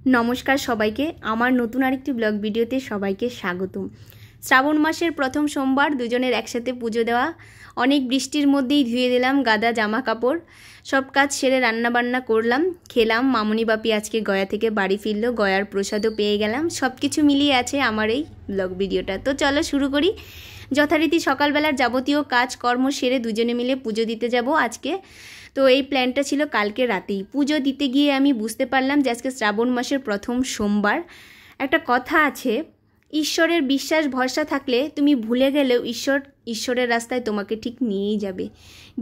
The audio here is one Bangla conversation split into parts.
নমস্কার সবাইকে, আমার নতুন আরেকটি ব্লগ ভিডিওতে সবাইকে স্বাগতম। শ্রাবণ মাসের প্রথম সোমবার, দুজনের একসাথে পুজো দেওয়া। অনেক বৃষ্টির মধ্যেই ধুয়ে দিলাম গাদা জামা কাপড়, সব কাজ সেরে রান্নাবান্না করলাম, খেলাম। মামনি বাপি আজকে গয়া থেকে বাড়ি ফিরলো, গয়ার প্রসাদও পেয়ে গেলাম। সব কিছু মিলিয়ে আছে আমার এই ব্লগ ভিডিওটা। তো চলো শুরু করি। যথারীতি সকালবেলার যাবতীয় কাজ কর্ম সেরে দুজনে মিলে পুজো দিতে যাব আজকে। তো এই প্ল্যানটা ছিল কালকে রাতেই। পুজো দিতে গিয়ে আমি বুঝতে পারলাম যে আজকে শ্রাবণ মাসের প্রথম সোমবার। একটা কথা আছে, ঈশ্বরের বিশ্বাস ভরসা থাকলে তুমি ভুলে গেলেও ঈশ্বরের রাস্তায় তোমাকে ঠিক নিয়েই যাবে।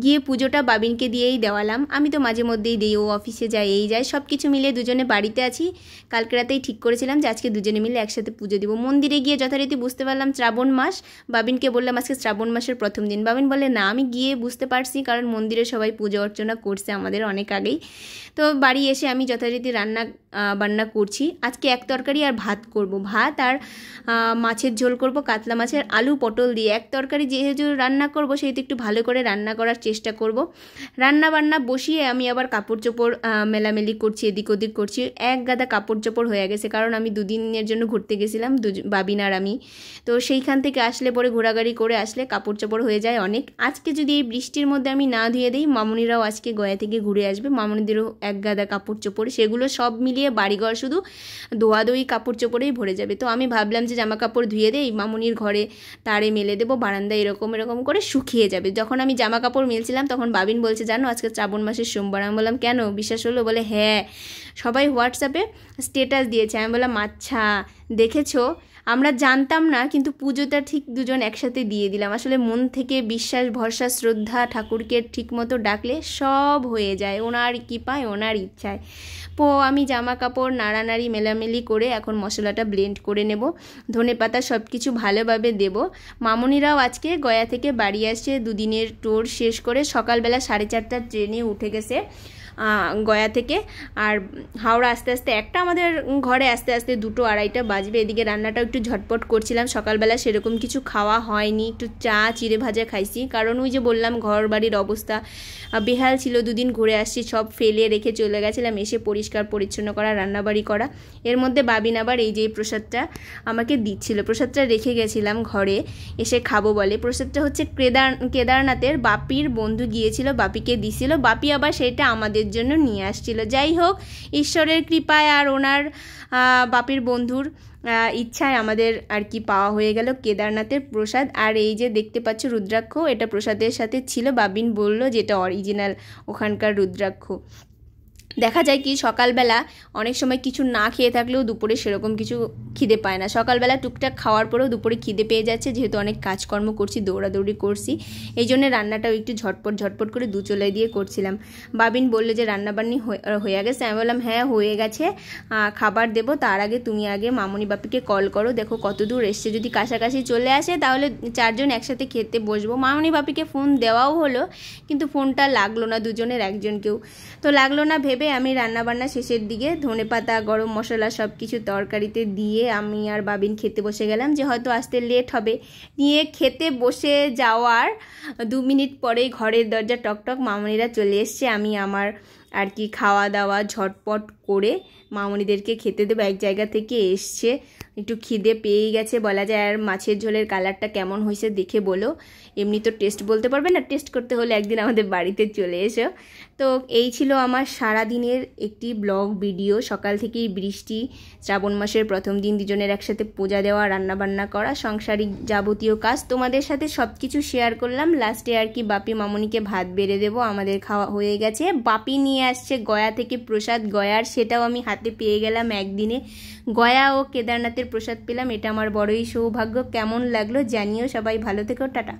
গিয়ে পুজোটা বাবিনকে দিয়েই দেওয়ালাম। আমি তো মাঝে মধ্যেই দিই, ও অফিসে যায়, এই যায়, সব কিছু মিলিয়ে দুজনে বাড়িতে আছি। কালকে রাতেই ঠিক করেছিলাম যে আজকে দুজনে মিলে একসাথে পুজো দিব। মন্দিরে গিয়ে যথারীতি বুঝতে পারলাম শ্রাবণ মাস। বাবিনকে বললাম আজকে শ্রাবণ মাসের প্রথম দিন। বাবিন বলে না, আমি গিয়ে বুঝতে পারছি, কারণ মন্দিরে সবাই পুজো অর্চনা করছে আমাদের অনেক আগেই। তো বাড়ি এসে আমি যথারীতি বান্না করছি। আজকে এক তরকারি আর ভাত করব, ভাত আর মাছের ঝোল করব, কাতলা মাছের আলু পটল দিয়ে। এক তরকারি যেহেতু রান্না করব সেহেতু একটু ভালো করে রান্না করার চেষ্টা করব। রান্না বান্না বসিয়ে আমি আবার কাপড় চোপড় মেলামেলি করছি, এদিক ওদিক করছি। এক গাদা কাপড় চোপড় হয়ে গেছে, কারণ আমি দুদিনের জন্য ঘুরতে গেছিলাম, বাবিন আর আমি। তো সেইখান থেকে আসলে পরে ঘোরাঘুরি করে আসলে কাপড় চোপড় হয়ে যায় অনেক। আজকে যদি এই বৃষ্টির মধ্যে আমি না ধুয়ে দিই, মামুনিরাও আজকে গয়া থেকে ঘুরে আসবে, মামুনিদেরও এক গাদা কাপড় চোপড়, সেগুলো সব মিলিয়ে বাড়িঘর শুধু ধোয়াধুয়ি কাপড় চোপড়েই ভরে যাবে। তো আমি ভাবলাম যে জামা কাপড় ধুয়ে দেই, মামুনির ঘরে তারে মেলে দেবো, বারান্দায় এরকম করে শুকিয়ে যাবে। যখন আমি জামা কাপড় মেলছিলাম তখন বাবিন বলছে, জানো আজকে শ্রাবণ মাসের সোমবার। আমি বললাম কেন, বিশ্বাস হলো? বলে হ্যাঁ, সবাই হোয়াটসঅ্যাপে স্টেটাস দিয়েছে। আমি বললাম আচ্ছা, দেখেছো, আমরা জানতাম না, কিন্তু পুজোটা ঠিক দুজন একসাথে দিয়ে দিলাম। আসলে মন থেকে বিশ্বাস ভরসা শ্রদ্ধা ঠাকুরকে ঠিকমতো ডাকলে সব হয়ে যায়, ওনার কৃপায় ওনার ইচ্ছায়। আমি জামা কাপড় নাড়ানাড়ি মেলামেলি করে এখন মশলাটা ব্লেন্ড করে নেব, ধনেপাতা সব কিছু ভালোভাবে দেব। মামনিরাও আজকে গয়া থেকে বাড়ি আসছে, দুদিনের ট্যুর শেষ করে সকালবেলা 4:30টার ট্রেনে উঠে গেছে গয়া থেকে। আর হাওড়া আস্তে আস্তে একটা, আমাদের ঘরে আস্তে আস্তে 2-2:30 বাজবে। এদিকে রান্নাটাও একটু ঝটপট করছিলাম, সকালবেলা সেরকম কিছু খাওয়া হয়নি, একটু চা চিড়ে ভাজা খাইছি, কারণ ওই যে বললাম ঘর বাড়ির অবস্থা বেহাল ছিল। দুদিন ঘুরে আসছি, সব ফেলে রেখে চলে গেছিলাম, এসে পরিষ্কার পরিচ্ছন্ন করা, রান্নাবাড়ি করা। এর মধ্যে বাবিন আবার এই যে প্রসাদটা আমাকে দিচ্ছিল, প্রসাদটা রেখে গেছিলাম ঘরে, এসে খাবো বলে। প্রসাদটা হচ্ছে কেদারনাথের বাপির বন্ধু গিয়েছিল, বাপিকে দিছিল, বাপি আবার সেটা আমাদের জন্য নিয়ে আসছিল। যাই হোক, ঈশ্বরের কৃপায় আর ওনার বাপির বন্ধুর ইচ্ছায় আমাদের আর কি পাওয়া হয়ে গেল কেদারনাথের প্রসাদ। আর এই যে দেখতে পাচ্ছ রুদ্রাক্ষ, এটা প্রসাদের সাথে ছিল। বাবিন বলল যে এটা অরিজিনাল ওখানকার রুদ্রাক্ষ। দেখা যায় কি সকালবেলা অনেক সময় কিছু না খেয়ে থাকলেও দুপুরে সেরকম কিছু খিদে পায় না। সকালবেলা টুকটাক খাওয়ার পরেও দুপুরে খিদে পেয়ে যাচ্ছে, যেহেতু অনেক কাজকর্ম করছি, দৌড়াদৌড়ি করছি, এই জন্য রান্নাটাও একটু ঝটপট করে চুলায় দিয়ে করছিলাম। বাবিন বললো যে রান্নাবান্নি হয়ে গেছে। আমি বললাম হ্যাঁ হয়ে গেছে, খাবার দেবো, তার আগে তুমি আগে মামনি বাপিকে কল করো, দেখো কত দূর এসছে। যদি কাছাকাছি চলে আসে তাহলে 4 জন একসাথে খেতে বসবো। মামনি বাপিকে ফোন দেওয়াও হলো, কিন্তু ফোনটা লাগলো না, দুজনের একজনকেও তো লাগলো না ভেবে আমি রান্নাবান্না শেষের দিকে ধনেপাতা গরম মশলা সব কিছু তরকারিতে দিয়ে আমি আর বাবিন খেতে বসে গেলাম, যে হয়তো আসতে লেট হবে। নিয়ে খেতে বসে যাওয়ার 2 মিনিট পরেই ঘরের দরজা টকটক, মামনিরা চলে এসছে। আমি আমার আর কি খাওয়া দাওয়া ঝটপট করে মামনিদেরকে খেতে দেবো। এক জায়গা থেকে এসছে, একটু খিদে পেয়েই গেছে বলা যায়। আর মাছের ঝোলের কালারটা কেমন হয়েছে দেখে বলো। এমনি তো টেস্ট বলতে পারবে না, টেস্ট করতে হলে একদিন আমাদের বাড়িতে চলে এসো। তো এই ছিল আমার সারাদিনের একটি ব্লগ ভিডিও। সকাল থেকেই বৃষ্টি, শ্রাবণ মাসের প্রথম দিন, দুজনের একসাথে পূজা দেওয়া, রান্নাবান্না করা, সাংসারিক যাবতীয় কাজ, তোমাদের সাথে সব কিছু শেয়ার করলাম। লাস্টে আর কি বাপি মামনিকে ভাত বেড়ে দেবো, আমাদের খাওয়া হয়ে গেছে। বাপি নিয়ে আসছে গয়া থেকে প্রসাদ, গয়ার, সেটাও আমি হাতে পেয়ে গেলাম একদিনে। গয়া ও কেদারনাথের প্রসাদ পেলাম, এটা আমার বড়ই সৌভাগ্য। কেমন লাগলো জানিও, সবাই ভালো থেকো, টাটা।